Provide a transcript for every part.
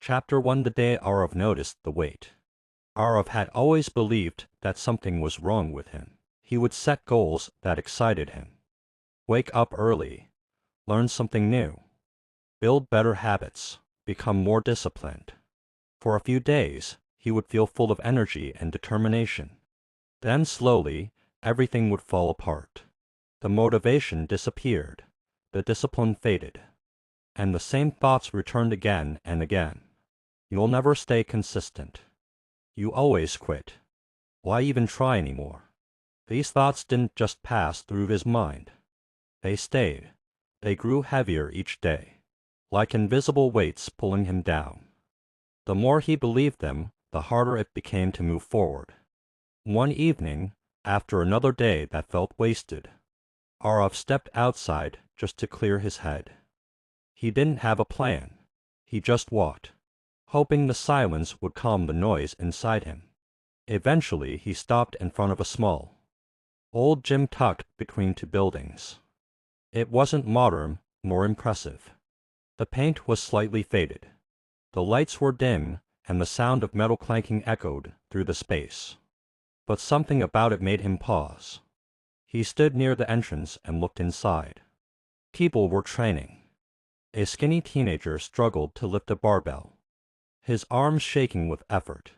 Chapter 1. The day Aarav noticed the weight. Aarav had always believed that something was wrong with him. He would set goals that excited him. Wake up early, learn something new, build better habits, become more disciplined. For a few days, he would feel full of energy and determination. Then slowly, everything would fall apart. The motivation disappeared, the discipline faded, and the same thoughts returned again and again. You'll never stay consistent. You always quit. Why even try anymore? These thoughts didn't just pass through his mind. They stayed. They grew heavier each day, like invisible weights pulling him down. The more he believed them, the harder it became to move forward. One evening, after another day that felt wasted, Aarav stepped outside just to clear his head. He didn't have a plan. He just walked, hoping the silence would calm the noise inside him. Eventually, he stopped in front of a small, old gym tucked between two buildings. It wasn't modern, more impressive. The paint was slightly faded. The lights were dim, and the sound of metal clanking echoed through the space. But something about it made him pause. He stood near the entrance and looked inside. People were training. A skinny teenager struggled to lift a barbell, his arms shaking with effort.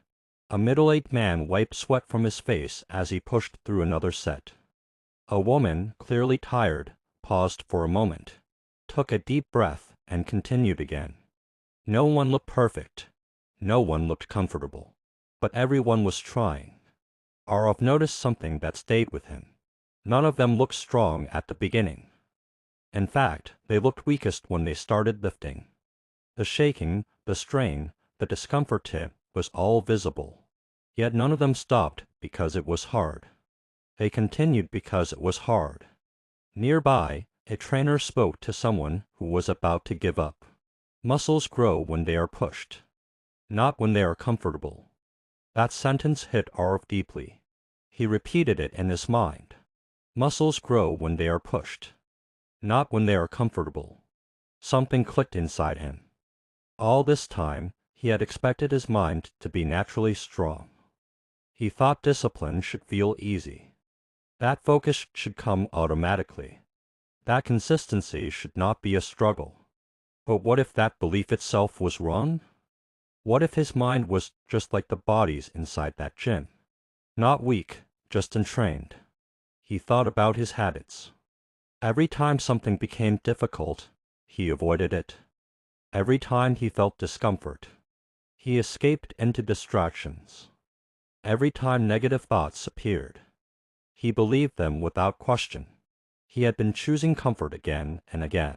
A middle-aged man wiped sweat from his face as he pushed through another set. A woman, clearly tired, paused for a moment, took a deep breath, and continued again. No one looked perfect. No one looked comfortable. But everyone was trying. Aarav noticed something that stayed with him. None of them looked strong at the beginning. In fact, they looked weakest when they started lifting. The shaking, the strain, the discomfort was all visible. Yet none of them stopped because it was hard. They continued because it was hard. Nearby, a trainer spoke to someone who was about to give up. Muscles grow when they are pushed, not when they are comfortable. That sentence hit Aarav deeply. He repeated it in his mind. Muscles grow when they are pushed, not when they are comfortable. Something clicked inside him. All this time, he had expected his mind to be naturally strong. He thought discipline should feel easy. That focus should come automatically. That consistency should not be a struggle. But what if that belief itself was wrong? What if his mind was just like the bodies inside that gym? Not weak, just untrained. He thought about his habits. Every time something became difficult, he avoided it. Every time he felt discomfort, he escaped into distractions. Every time negative thoughts appeared, he believed them without question. He had been choosing comfort again and again,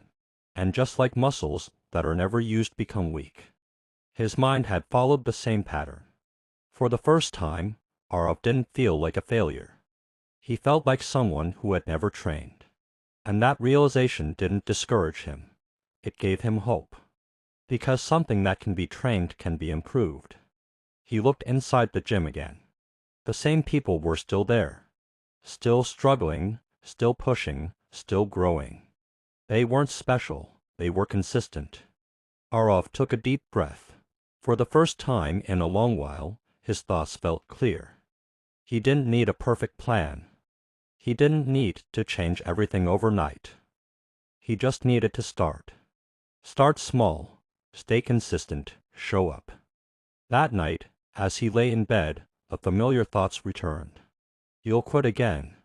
and just like muscles that are never used become weak, his mind had followed the same pattern. For the first time, Aarav didn't feel like a failure. He felt like someone who had never trained. And that realization didn't discourage him. It gave him hope. Because something that can be trained can be improved. He looked inside the gym again. The same people were still there. Still struggling, still pushing, still growing. They weren't special. They were consistent. Aarav took a deep breath. For the first time in a long while, his thoughts felt clear. He didn't need a perfect plan. He didn't need to change everything overnight. He just needed to start. Start small, stay consistent, show up. That night, as he lay in bed, the familiar thoughts returned. You'll quit again.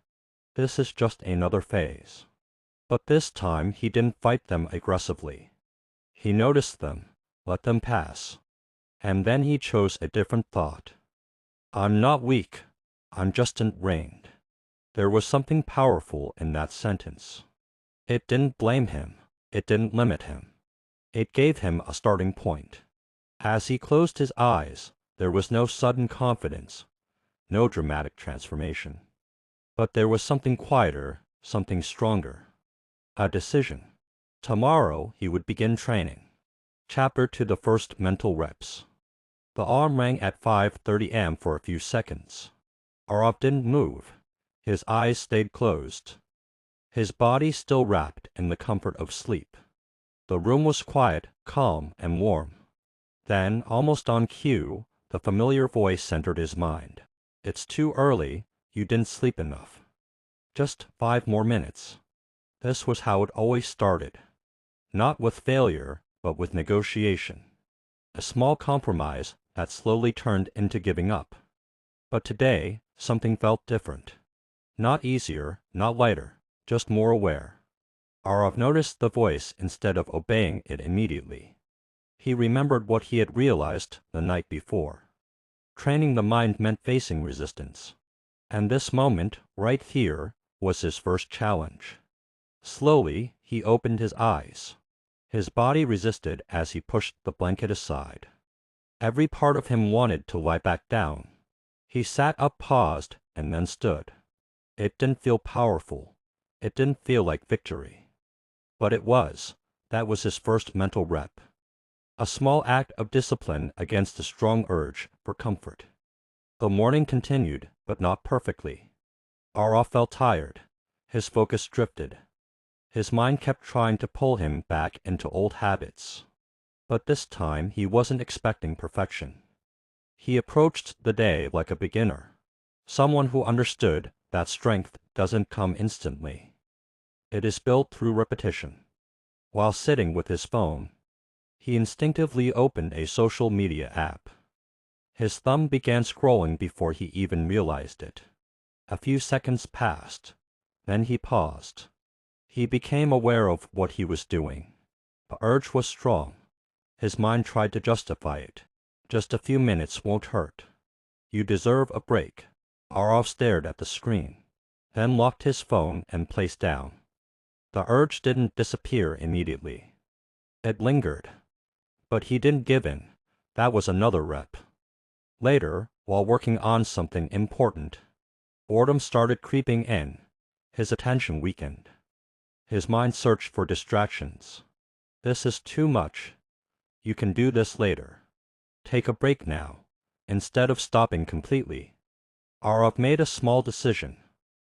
This is just another phase. But this time he didn't fight them aggressively. He noticed them, let them pass. And then he chose a different thought. I'm not weak. I'm just untrained. There was something powerful in that sentence. It didn't blame him. It didn't limit him. It gave him a starting point. As he closed his eyes, there was no sudden confidence, no dramatic transformation. But there was something quieter, something stronger. A decision. Tomorrow he would begin training. Chapter 2. The first mental reps. The alarm rang at 5:30 a.m. for a few seconds. Aarav didn't move. His eyes stayed closed. His body still wrapped in the comfort of sleep. The room was quiet, calm, and warm. Then, almost on cue, the familiar voice entered his mind. It's too early, you didn't sleep enough. Just 5 more minutes. This was how it always started. Not with failure, but with negotiation. A small compromise that slowly turned into giving up. But today, something felt different. Not easier, not lighter, just more aware. Aarav noticed the voice instead of obeying it immediately. He remembered what he had realized the night before. Training the mind meant facing resistance. And this moment, right here, was his first challenge. Slowly, he opened his eyes. His body resisted as he pushed the blanket aside. Every part of him wanted to lie back down. He sat up, paused, and then stood. It didn't feel powerful. It didn't feel like victory. But it was. That was his first mental rep. A small act of discipline against a strong urge for comfort. The morning continued, but not perfectly. Aarav felt tired. His focus drifted. His mind kept trying to pull him back into old habits. But this time he wasn't expecting perfection. He approached the day like a beginner. Someone who understood that strength doesn't come instantly. It is built through repetition. While sitting with his phone, he instinctively opened a social media app. His thumb began scrolling before he even realized it. A few seconds passed. Then he paused. He became aware of what he was doing. The urge was strong. His mind tried to justify it. Just a few minutes won't hurt. You deserve a break. Aarav stared at the screen, then locked his phone and placed down. The urge didn't disappear immediately. It lingered. But he didn't give in. That was another rep. Later, while working on something important, boredom started creeping in. His attention weakened. His mind searched for distractions. This is too much. You can do this later. Take a break now. Instead of stopping completely, Aarav made a small decision.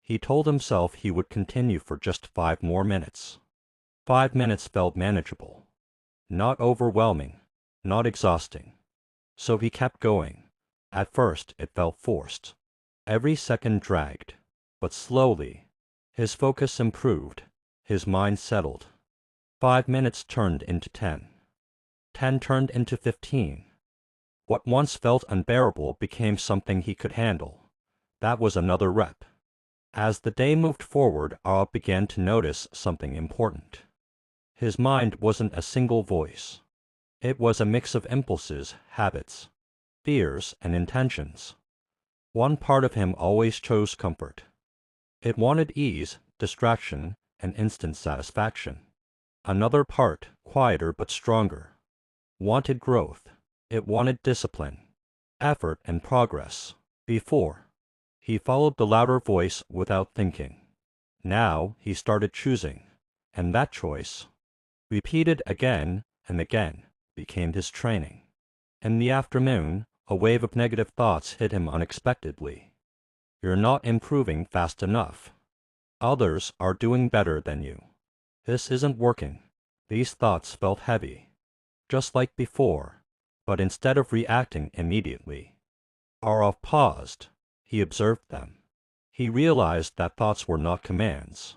He told himself he would continue for just 5 more minutes. 5 minutes felt manageable. Not overwhelming, not exhausting. So he kept going. At first it felt forced. Every second dragged. But slowly, his focus improved. His mind settled. 5 minutes turned into 10. 10 turned into 15. What once felt unbearable became something he could handle. That was another rep. As the day moved forward, Aarav began to notice something important. His mind wasn't a single voice. It was a mix of impulses, habits, fears, and intentions. One part of him always chose comfort. It wanted ease, distraction, and instant satisfaction. Another part, quieter but stronger, wanted growth. It wanted discipline, effort, and progress. Before, he followed the louder voice without thinking. Now he started choosing, and that choice, repeated again and again, became his training. In the afternoon, a wave of negative thoughts hit him unexpectedly. You're not improving fast enough. Others are doing better than you. This isn't working. These thoughts felt heavy, just like before, but instead of reacting immediately, Aarav paused. He observed them. He realized that thoughts were not commands.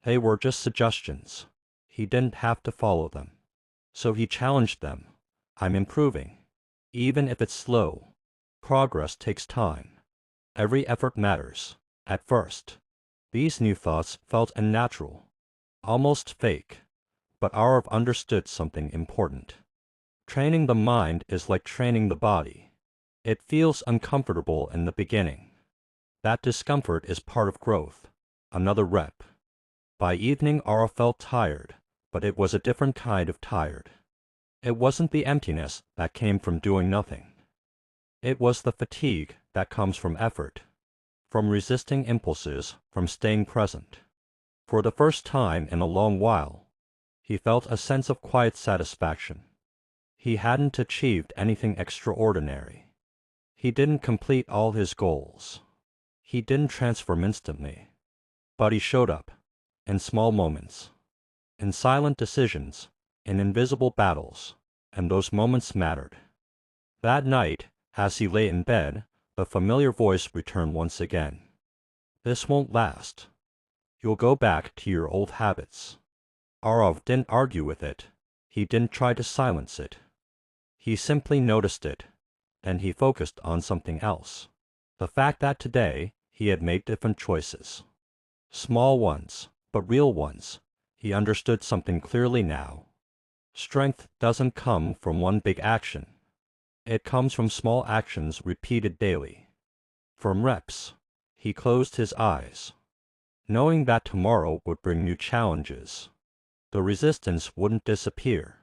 They were just suggestions. He didn't have to follow them. So he challenged them. I'm improving. Even if it's slow. Progress takes time. Every effort matters. At first, these new thoughts felt unnatural, almost fake. But Aarav understood something important. Training the mind is like training the body. It feels uncomfortable in the beginning. That discomfort is part of growth. Another rep. By evening, Aarav felt tired, but it was a different kind of tired. It wasn't the emptiness that came from doing nothing. It was the fatigue that comes from effort, from resisting impulses, from staying present. For the first time in a long while, he felt a sense of quiet satisfaction. He hadn't achieved anything extraordinary. He didn't complete all his goals. He didn't transform instantly. But he showed up, in small moments, in silent decisions, in invisible battles. and those moments mattered. That night, as he lay in bed, the familiar voice returned once again. This won't last. You'll go back to your old habits. Aarav didn't argue with it. He didn't try to silence it. He simply noticed it, and he focused on something else. The fact that today he had made different choices. Small ones, but real ones. He understood something clearly now. Strength doesn't come from one big action. It comes from small actions repeated daily. From reps. He closed his eyes, knowing that tomorrow would bring new challenges. The resistance wouldn't disappear.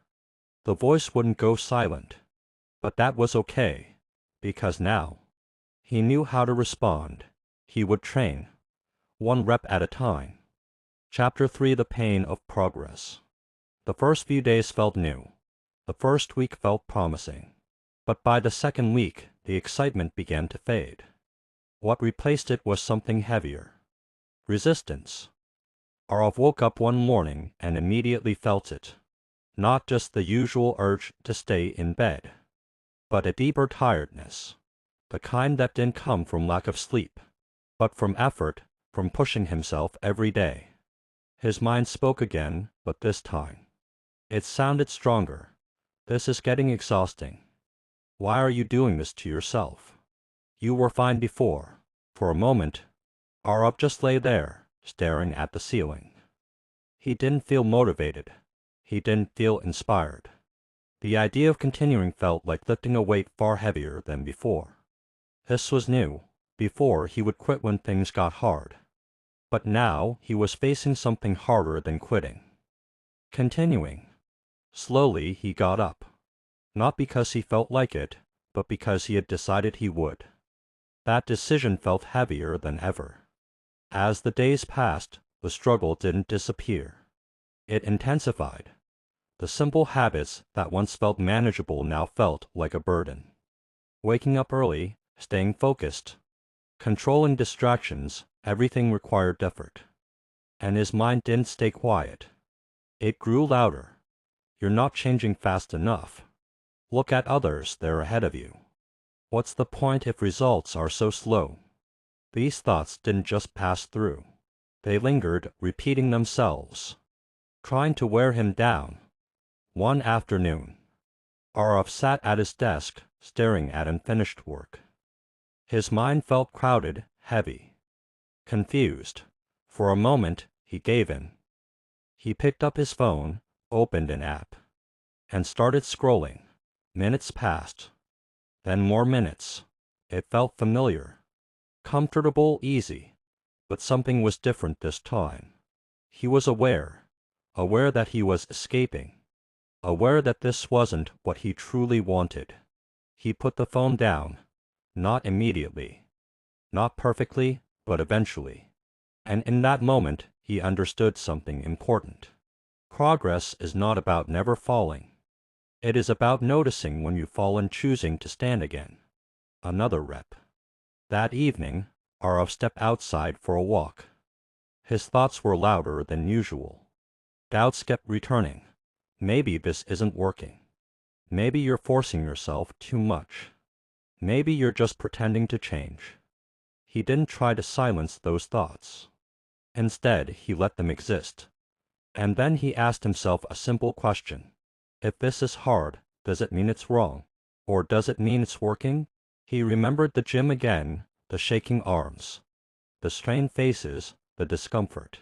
The voice wouldn't go silent. But that was okay, because now he knew how to respond. He would train, one rep at a time. Chapter 3: The Pain of Progress. The first few days felt new. The first week felt promising. But by the second week, the excitement began to fade. What replaced it was something heavier. Resistance. Aarav woke up one morning and immediately felt it. Not just the usual urge to stay in bed, but a deeper tiredness. The kind that didn't come from lack of sleep, but from effort, from pushing himself every day. His mind spoke again, but this time it sounded stronger. This is getting exhausting. Why are you doing this to yourself? You were fine before. For a moment, Aarav just lay there, staring at the ceiling. He didn't feel motivated. He didn't feel inspired. The idea of continuing felt like lifting a weight far heavier than before. This was new. Before, he would quit when things got hard. But now, he was facing something harder than quitting. Continuing. Slowly, he got up. Not because he felt like it, but because he had decided he would. That decision felt heavier than ever. As the days passed, the struggle didn't disappear. It intensified. The simple habits that once felt manageable now felt like a burden. Waking up early, staying focused, controlling distractions, everything required effort. And his mind didn't stay quiet. It grew louder. You're not changing fast enough. Look at others, they're ahead of you. What's the point if results are so slow? These thoughts didn't just pass through. They lingered, repeating themselves, trying to wear him down. One afternoon, Aarav sat at his desk, staring at unfinished work. His mind felt crowded, heavy, confused. For a moment, he gave in. He picked up his phone, opened an app, and started scrolling. Minutes passed. Then more minutes. It felt familiar, comfortable, easy. But something was different this time. He was aware that he was escaping. Aware that this wasn't what he truly wanted. He put the phone down. Not immediately. Not perfectly, but eventually. And in that moment, he understood something important. Progress is not about never falling. It is about noticing when you fall and choosing to stand again. Another rep. That evening, Aarav stepped outside for a walk. His thoughts were louder than usual. Doubts kept returning. Maybe this isn't working. Maybe you're forcing yourself too much. Maybe you're just pretending to change. He didn't try to silence those thoughts. Instead, he let them exist. And then he asked himself a simple question. If this is hard, does it mean it's wrong? Or does it mean it's working? He remembered the gym again, the shaking arms, the strained faces, the discomfort.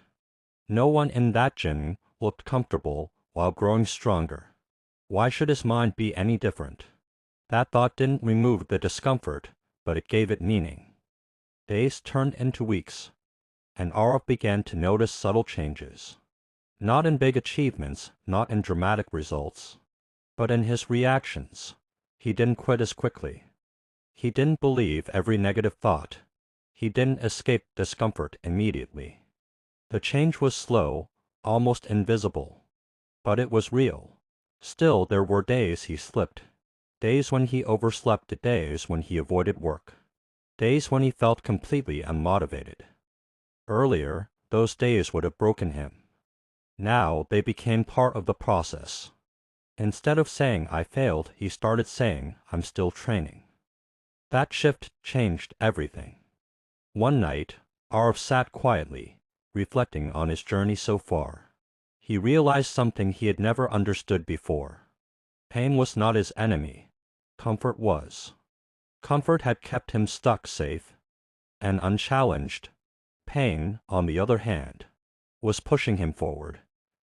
No one in that gym looked comfortable while growing stronger. Why should his mind be any different? That thought didn't remove the discomfort, but it gave it meaning. Days turned into weeks, and Aarav began to notice subtle changes. Not in big achievements, not in dramatic results, but in his reactions. He didn't quit as quickly. He didn't believe every negative thought. He didn't escape discomfort immediately. The change was slow, almost invisible, but it was real. Still, there were days he slipped. Days when he overslept, days when he avoided work. Days when he felt completely unmotivated. Earlier, those days would have broken him. Now they became part of the process. Instead of saying I failed, he started saying I'm still training. That shift changed everything. One night, Aarav sat quietly, reflecting on his journey so far. He realized something he had never understood before. Pain was not his enemy. Comfort was. Comfort had kept him stuck safe and unchallenged. Pain, on the other hand, was pushing him forward.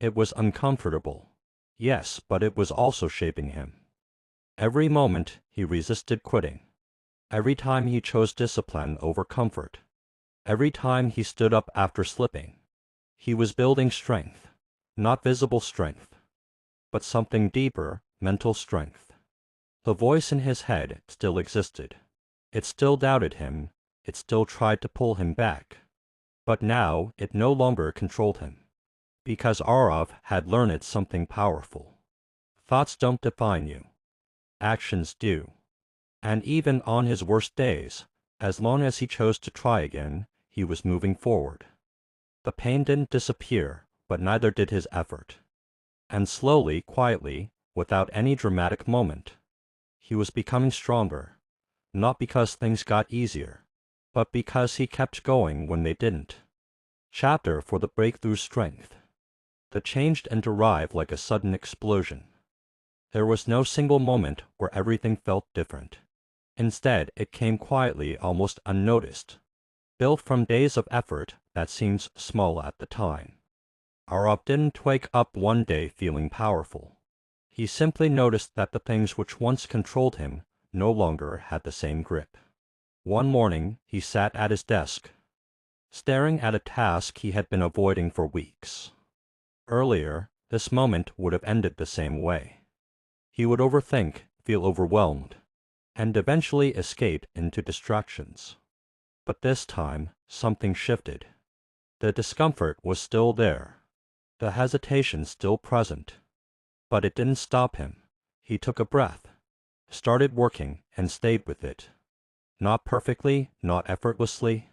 It was uncomfortable. Yes, but it was also shaping him. Every moment he resisted quitting. Every time he chose discipline over comfort. Every time he stood up after slipping. He was building strength. Not visible strength, but something deeper, mental strength. The voice in his head still existed. It still doubted him. It still tried to pull him back. But now it no longer controlled him. Because Aarav had learned something powerful. Thoughts don't define you. Actions do. And even on his worst days, as long as he chose to try again, he was moving forward. The pain didn't disappear, but neither did his effort. And slowly, quietly, without any dramatic moment, he was becoming stronger, not because things got easier, but because he kept going when they didn't. Chapter for the breakthrough strength. The change didn't arrive like a sudden explosion. There was no single moment where everything felt different. Instead, it came quietly, almost unnoticed, built from days of effort that seemed small at the time. Aarav didn't wake up one day feeling powerful. He simply noticed that the things which once controlled him no longer had the same grip. One morning, he sat at his desk, staring at a task he had been avoiding for weeks. Earlier, this moment would have ended the same way. He would overthink, feel overwhelmed, and eventually escape into distractions. But this time, something shifted. The discomfort was still there. The hesitation still present. But it didn't stop him. He took a breath, started working, and stayed with it. Not perfectly, not effortlessly,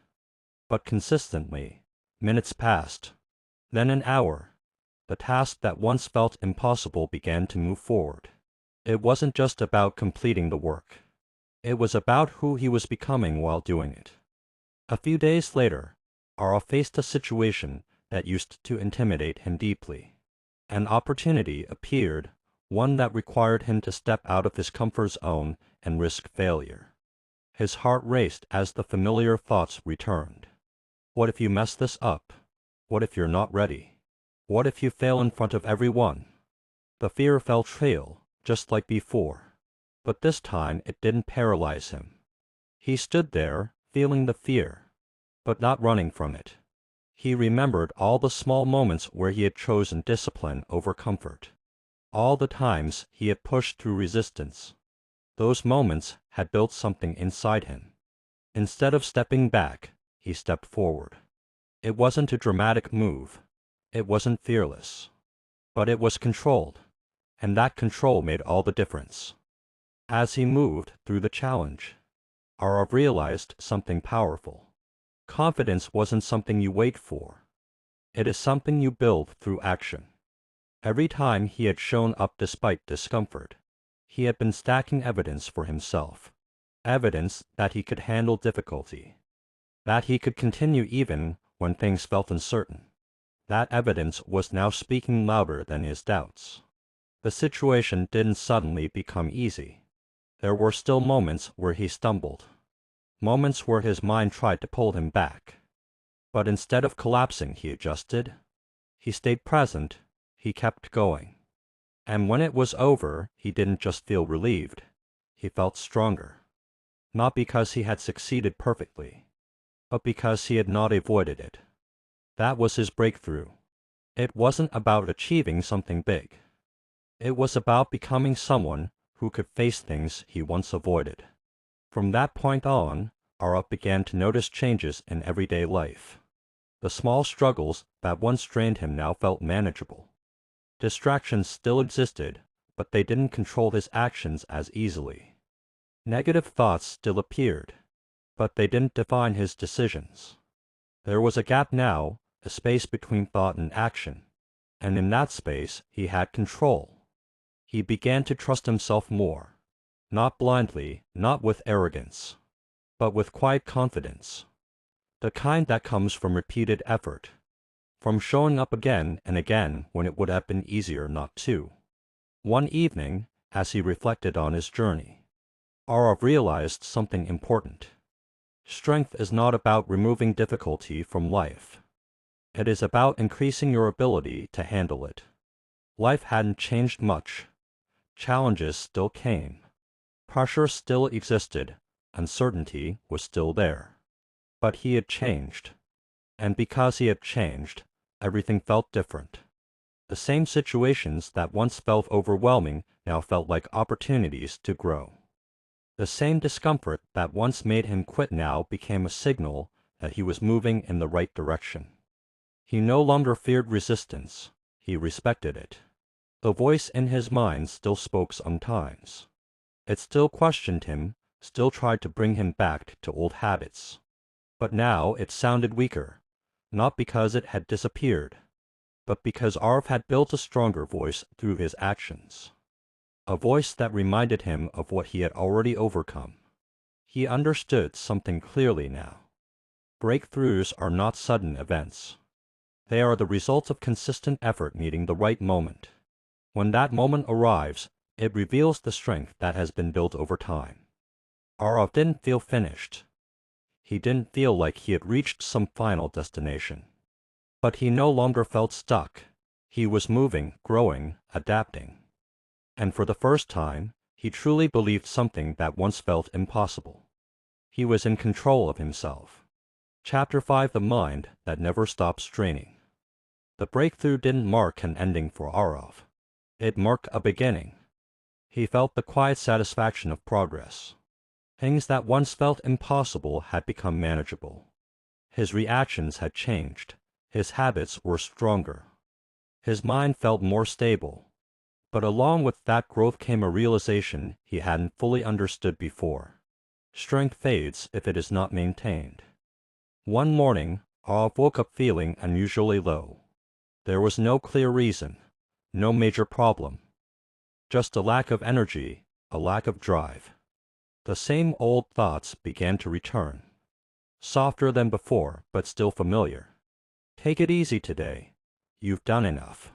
but consistently. Minutes passed. Then an hour. The task that once felt impossible began to move forward. It wasn't just about completing the work. It was about who he was becoming while doing it. A few days later, Aarav faced a situation that used to intimidate him deeply. An opportunity appeared, one that required him to step out of his comfort zone and risk failure. His heart raced as the familiar thoughts returned. What if you mess this up? What if you're not ready? What if you fail in front of everyone? The fear felt real, just like before. But this time it didn't paralyze him. He stood there, feeling the fear, but not running from it. He remembered all the small moments where he had chosen discipline over comfort. All the times he had pushed through resistance. Those moments had built something inside him. Instead of stepping back, he stepped forward. It wasn't a dramatic move. It wasn't fearless. But it was controlled, and that control made all the difference. As he moved through the challenge, Aarav realized something powerful. Confidence wasn't something you wait for. It is something you build through action. Every time he had shown up despite discomfort, he had been stacking evidence for himself. Evidence that he could handle difficulty. That he could continue even when things felt uncertain. That evidence was now speaking louder than his doubts. The situation didn't suddenly become easy. There were still moments where he stumbled. Moments where his mind tried to pull him back. But instead of collapsing, he adjusted. He stayed present. He kept going. And when it was over, he didn't just feel relieved. He felt stronger. Not because he had succeeded perfectly, but because he had not avoided it. That was his breakthrough. It wasn't about achieving something big. It was about becoming someone who could face things he once avoided. From that point on, Aarav began to notice changes in everyday life. The small struggles that once drained him now felt manageable. Distractions still existed, but they didn't control his actions as easily. Negative thoughts still appeared, but they didn't define his decisions. There was a gap now, a space between thought and action, and in that space he had control. He began to trust himself more. Not blindly, not with arrogance, but with quiet confidence. The kind that comes from repeated effort, from showing up again and again when it would have been easier not to. One evening, as he reflected on his journey, Aarav realized something important. Strength is not about removing difficulty from life. It is about increasing your ability to handle it. Life hadn't changed much. Challenges still came. Pressure still existed. Uncertainty was still there. But he had changed. And because he had changed, everything felt different. The same situations that once felt overwhelming now felt like opportunities to grow. The same discomfort that once made him quit now became a signal that he was moving in the right direction. He no longer feared resistance. He respected it. The voice in his mind still spoke sometimes. It still questioned him, still tried to bring him back to old habits. But now it sounded weaker, not because it had disappeared, but because Aarav had built a stronger voice through his actions. A voice that reminded him of what he had already overcome. He understood something clearly now. Breakthroughs are not sudden events. They are the result of consistent effort meeting the right moment. When that moment arrives, it reveals the strength that has been built over time. Aarav didn't feel finished. He didn't feel like he had reached some final destination. But he no longer felt stuck. He was moving, growing, adapting. And for the first time, he truly believed something that once felt impossible. He was in control of himself. Chapter 5: The Mind That Never Stops Training. The breakthrough didn't mark an ending for Aarav. It marked a beginning. He felt the quiet satisfaction of progress. Things that once felt impossible had become manageable. His reactions had changed. His habits were stronger. His mind felt more stable. But along with that growth came a realization he hadn't fully understood before. Strength fades if it is not maintained. One morning, Aarav woke up feeling unusually low. There was no clear reason, no major problem. Just a lack of energy, a lack of drive. The same old thoughts began to return. Softer than before, but still familiar. Take it easy today. You've done enough.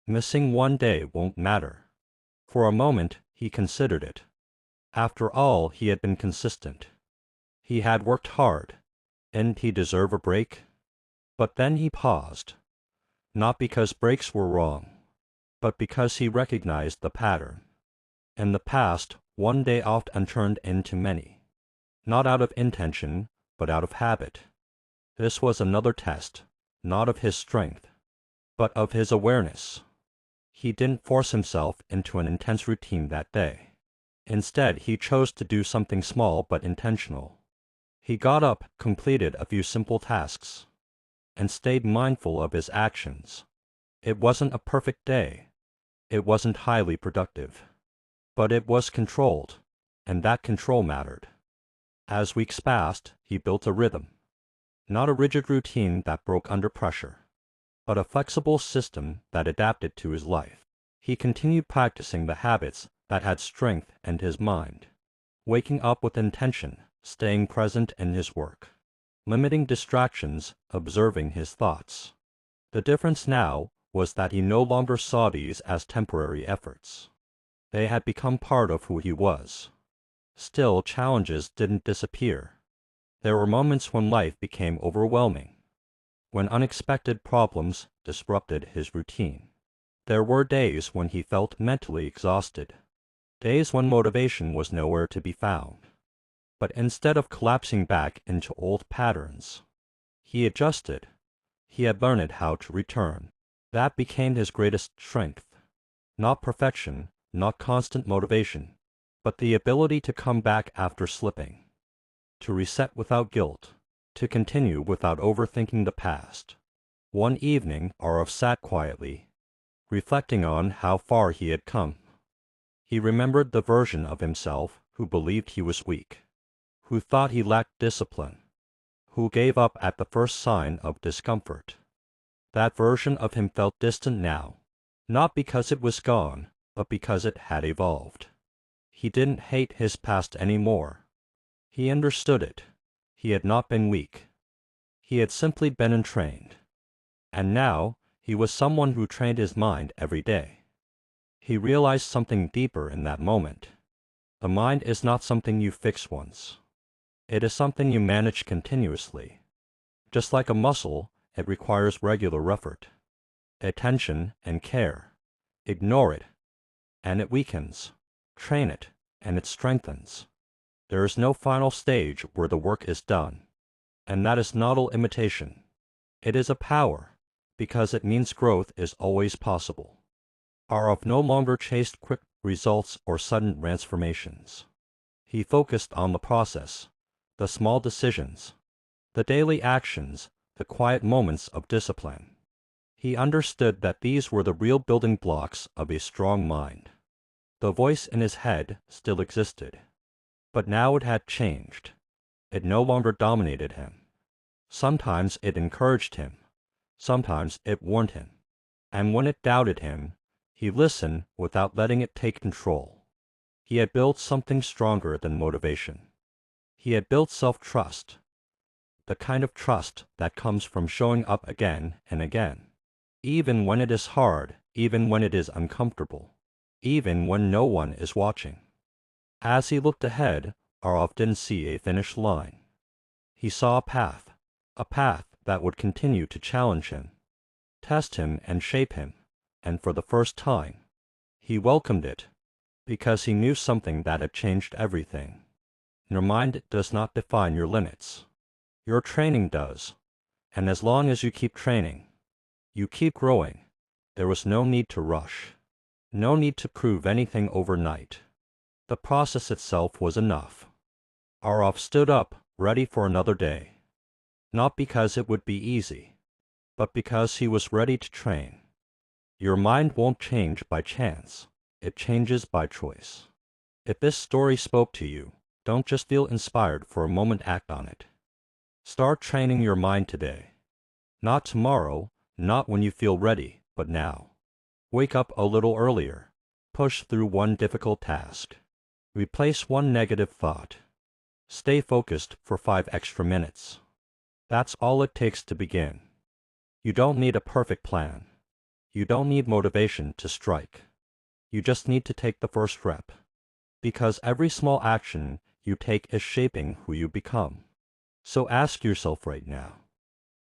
Missing one day won't matter. For a moment, he considered it. After all, he had been consistent. He had worked hard. Didn't he deserve a break? But then he paused. Not because breaks were wrong, but because he recognized the pattern. In the past, one day often turned into many. Not out of intention, but out of habit. This was another test, not of his strength, but of his awareness. He didn't force himself into an intense routine that day. Instead, he chose to do something small but intentional. He got up, completed a few simple tasks, and stayed mindful of his actions. It wasn't a perfect day. It wasn't highly productive. But it was controlled, and that control mattered. As weeks passed, he built a rhythm. Not a rigid routine that broke under pressure, but a flexible system that adapted to his life. He continued practicing the habits that had strengthened his mind. Waking up with intention, staying present in his work, limiting distractions, observing his thoughts. The difference now was that he no longer saw these as temporary efforts. They had become part of who he was. Still, challenges didn't disappear. There were moments when life became overwhelming, when unexpected problems disrupted his routine. There were days when he felt mentally exhausted, days when motivation was nowhere to be found. But instead of collapsing back into old patterns, he adjusted. He had learned how to return. That became his greatest strength. Not perfection, not constant motivation, but the ability to come back after slipping, to reset without guilt, to continue without overthinking the past. One evening, Aarav sat quietly, reflecting on how far he had come. He remembered the version of himself who believed he was weak, who thought he lacked discipline, who gave up at the first sign of discomfort. That version of him felt distant now, not because it was gone, but because it had evolved. He didn't hate his past anymore. He understood it. He had not been weak. He had simply been untrained. And now, he was someone who trained his mind every day. He realized something deeper in that moment. The mind is not something you fix once. It is something you manage continuously. Just like a muscle, it requires regular effort, attention, and care. Ignore it, and it weakens. Train it, and it strengthens. There is no final stage where the work is done. And that is not all imitation. It is a power, because it means growth is always possible. Aarav no longer chased quick results or sudden transformations. He focused on the process, the small decisions, the daily actions, the quiet moments of discipline. He understood that these were the real building blocks of a strong mind. The voice in his head still existed, but now it had changed. It no longer dominated him. Sometimes it encouraged him. Sometimes it warned him. And when it doubted him, he listened without letting it take control. He had built something stronger than motivation. He had built self-trust, the kind of trust that comes from showing up again and again, even when it is hard, even when it is uncomfortable, even when no one is watching. As he looked ahead, Aarav didn't see a finish line. He saw a path that would continue to challenge him, test him, and shape him, and for the first time, he welcomed it, because he knew something that had changed everything. Your mind does not define your limits. Your training does, and as long as you keep training, you keep growing. There was no need to rush, no need to prove anything overnight. The process itself was enough. Aarav stood up, ready for another day, not because it would be easy, but because he was ready to train. Your mind won't change by chance. It changes by choice. If this story spoke to you, don't just feel inspired for a moment, act on it. Start training your mind today. Not tomorrow, not when you feel ready, but now. Wake up a little earlier. Push through one difficult task. Replace one negative thought. Stay focused for 5 extra minutes. That's all it takes to begin. You don't need a perfect plan. You don't need motivation to strike. You just need to take the first step. Because every small action you take is shaping who you become. So ask yourself right now,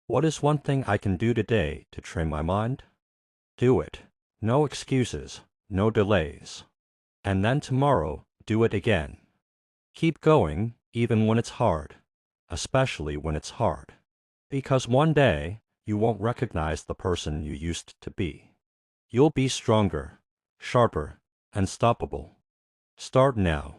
what is one thing I can do today to train my mind? Do it. No excuses, no delays. And then tomorrow, do it again. Keep going, even when it's hard, especially when it's hard. Because one day, you won't recognize the person you used to be. You'll be stronger, sharper, unstoppable. Start now.